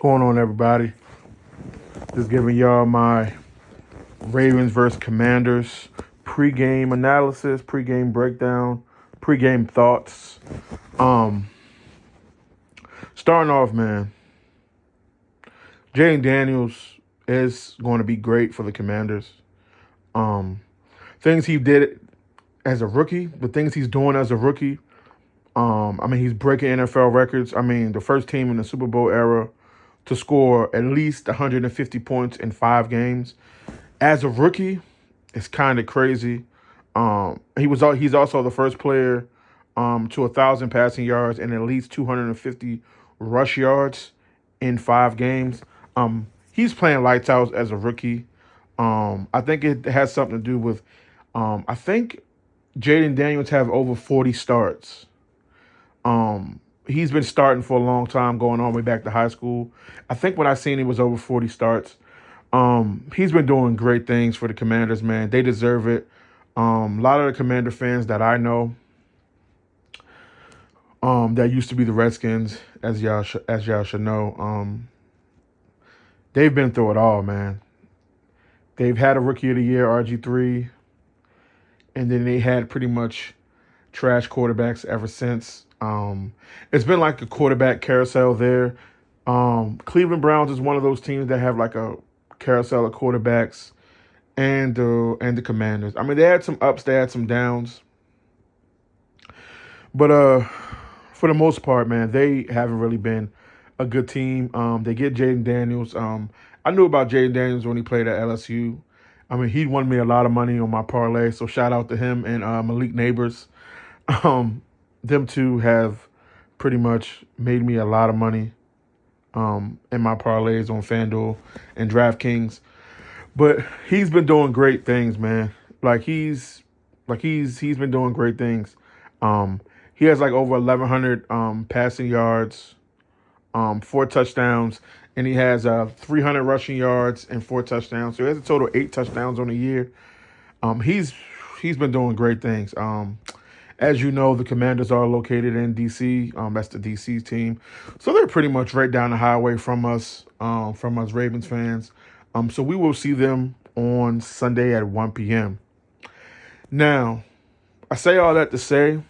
Going on, everybody? Just giving y'all my Ravens versus Commanders pregame analysis, pregame breakdown, pregame thoughts. Um, Starting off, man, Jane Daniels is going to be great for the Commanders. Um, Things he did as a rookie, the things he's doing as a rookie. He's breaking NFL records. The first team in the Super Bowl era to score at least 150 points in 5 games as a rookie. It's kind of crazy. He's also the first player to 1,000 passing yards and at least 250 rush yards in 5 games. He's playing lights out as a rookie. I think it has something to do with. I think Jaden Daniels have over 40 starts. He's been starting for a long time, going all the way back to high school. I think when I seen he was over 40 starts. He's been doing great things for the Commanders, man. They deserve it. A lot of the Commander fans that I know, that used to be the Redskins, as y'all should know, they've been through it all, man. They've had a Rookie of the Year, RG3, and then they had pretty much trash quarterbacks ever since. It's been like a quarterback carousel there. Cleveland Browns is one of those teams that have like a carousel of quarterbacks, and the Commanders. They had some ups, they had some downs, but for the most part, man, they haven't really been a good team. They get Jaden Daniels. I knew about Jaden Daniels when he played at LSU. He won me a lot of money on my parlay, so shout out to him and Malik Neighbors. Um, them two have pretty much made me a lot of money in my parlays on FanDuel and DraftKings. But he's been doing great things, man. He's been doing great things. He has like over 1,100 passing yards, 4 touchdowns, and he has 300 rushing yards and 4 touchdowns. So he has a total of 8 touchdowns on the year. He's been doing great things. As you know, the Commanders are located in DC. That's the DC team, so they're pretty much right down the highway from us Ravens fans. So we will see them on Sunday at 1 p.m. Now, I say all that to say,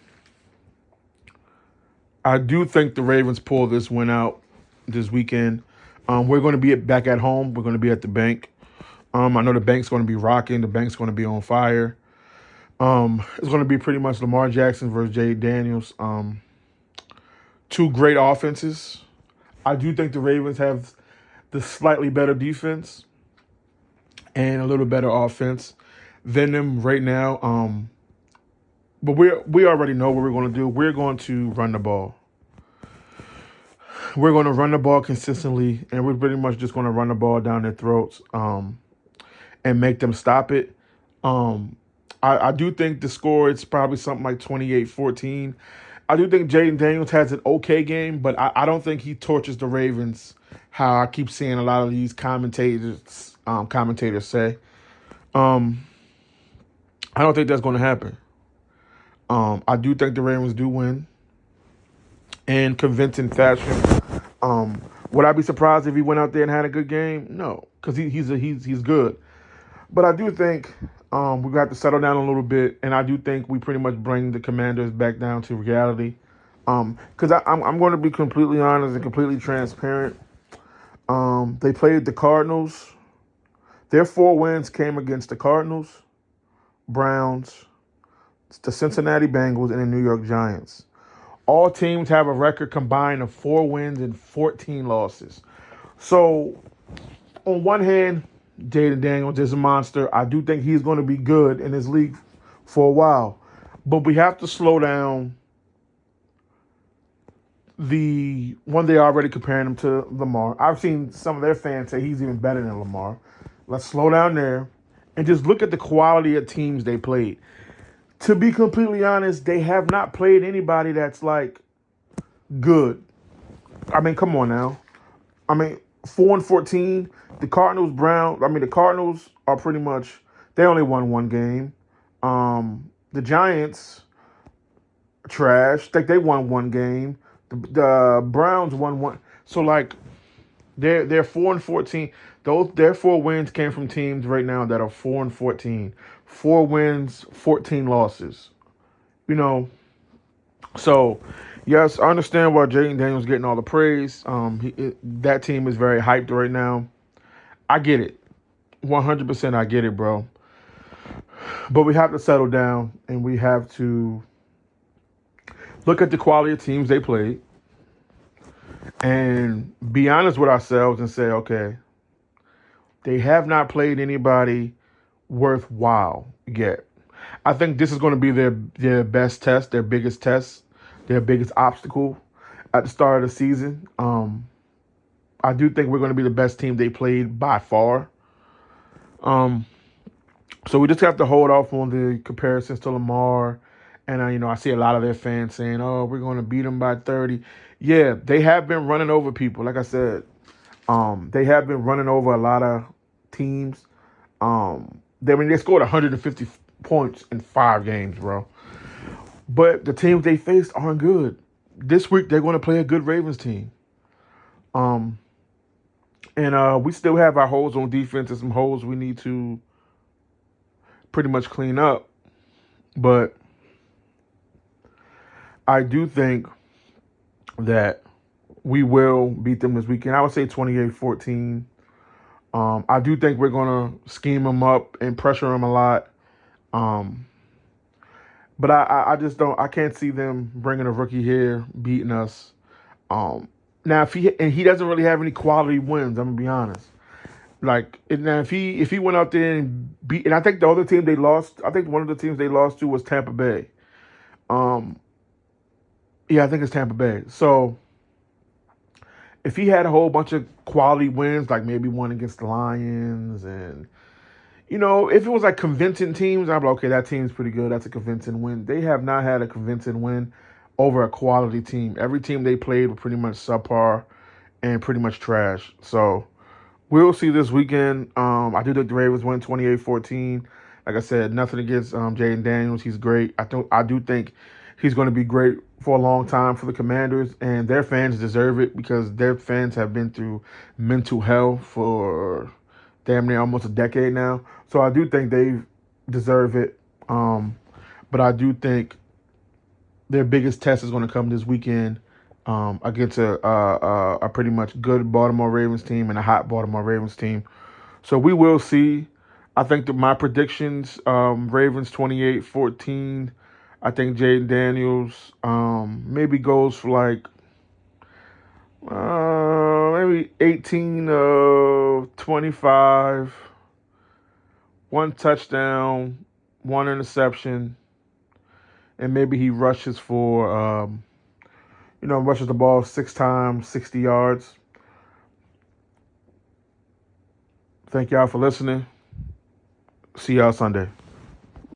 I do think the Ravens pull this win out this weekend. We're going to be back at home. We're going to be at the bank. I know the bank's going to be rocking. The bank's going to be on fire. It's going to be pretty much Lamar Jackson versus Jay Daniels. Two great offenses. I do think the Ravens have the slightly better defense and a little better offense than them right now. But we already know what we're going to do. We're going to run the ball. We're going to run the ball consistently, and we're pretty much just going to run the ball down their throats and make them stop it. I do think the score is probably something like 28-14. I do think Jaden Daniels has an okay game, but I don't think he torches the Ravens how I keep seeing a lot of these commentators say. Um, I don't think that's going to happen. I do think the Ravens do win in convincing fashion. Would I be surprised if he went out there and had a good game? No, because he's good. But I do think we got to settle down a little bit, and I do think we pretty much bring the Commanders back down to reality. Because I'm going to be completely honest and completely transparent. They played the Cardinals. Their 4 wins came against the Cardinals, Browns, the Cincinnati Bengals, and the New York Giants. All teams have a record combined of 4 wins and 14 losses. So, on one hand, Jaden Daniels is a monster. I do think he's going to be good in this league for a while. But we have to slow down the one they already comparing him to Lamar. I've seen some of their fans say he's even better than Lamar. Let's slow down there and just look at the quality of teams they played. To be completely honest, they have not played anybody that's like good. Come on now. 4-14. The Cardinals, the Cardinals are pretty much, they only won 1 game. The Giants, trash. Think they won 1 game. The Browns won one. So, like, They're 4-14. Their 4 wins came from teams right now that are 4-14. 4 wins, 14 losses. You know, so yes, I understand why Jaden Daniels getting all the praise. That team is very hyped right now. I get it, 100%. I get it, bro. But we have to settle down and we have to look at the quality of teams they played and be honest with ourselves and say, okay, they have not played anybody worthwhile yet. I think this is going to be their best test, their biggest test, their biggest obstacle at the start of the season. I do think we're going to be the best team they played by far. Um, so we just have to hold off on the comparisons to Lamar. And I see a lot of their fans saying, "Oh, we're going to beat them by 30." Yeah, they have been running over people. Like I said, they have been running over a lot of teams. They scored 150 points in 5 games, bro. But the teams they faced aren't good. This week they're going to play a good Ravens team. Um, and we still have our holes on defense and some holes we need to pretty much clean up. But I do think that we will beat them this weekend. I would say 28-14. I do think we're going to scheme them up and pressure them a lot. Um, but I just don't. I can't see them bringing a rookie here beating us. Um, Now if he doesn't really have any quality wins, I'm gonna be honest. Like now if he went out there and beat, and I think the other team they lost, I think one of the teams they lost to was Tampa Bay. Um, yeah, I think it's Tampa Bay. So if he had a whole bunch of quality wins, like maybe one against the Lions, and if it was like convincing teams, I'd be like, okay, that team's pretty good. That's a convincing win. They have not had a convincing win over a quality team. Every team they played were pretty much subpar and pretty much trash. So we'll see this weekend. I do think the Ravens win 28-14. Like I said, nothing against Jaden Daniels. He's great. I do think he's going to be great for a long time for the Commanders, and their fans deserve it because their fans have been through mental hell for damn near almost a decade now. So I do think they deserve it. But I do think their biggest test is going to come this weekend against a pretty much good Baltimore Ravens team and a hot Baltimore Ravens team. So we will see. I think that my predictions, Ravens 28-14. I think Jaden Daniels maybe goes for like maybe 18 of 25, one touchdown, one interception, and maybe he rushes for rushes the ball 6 times, 60 yards. Thank y'all for listening. See y'all Sunday.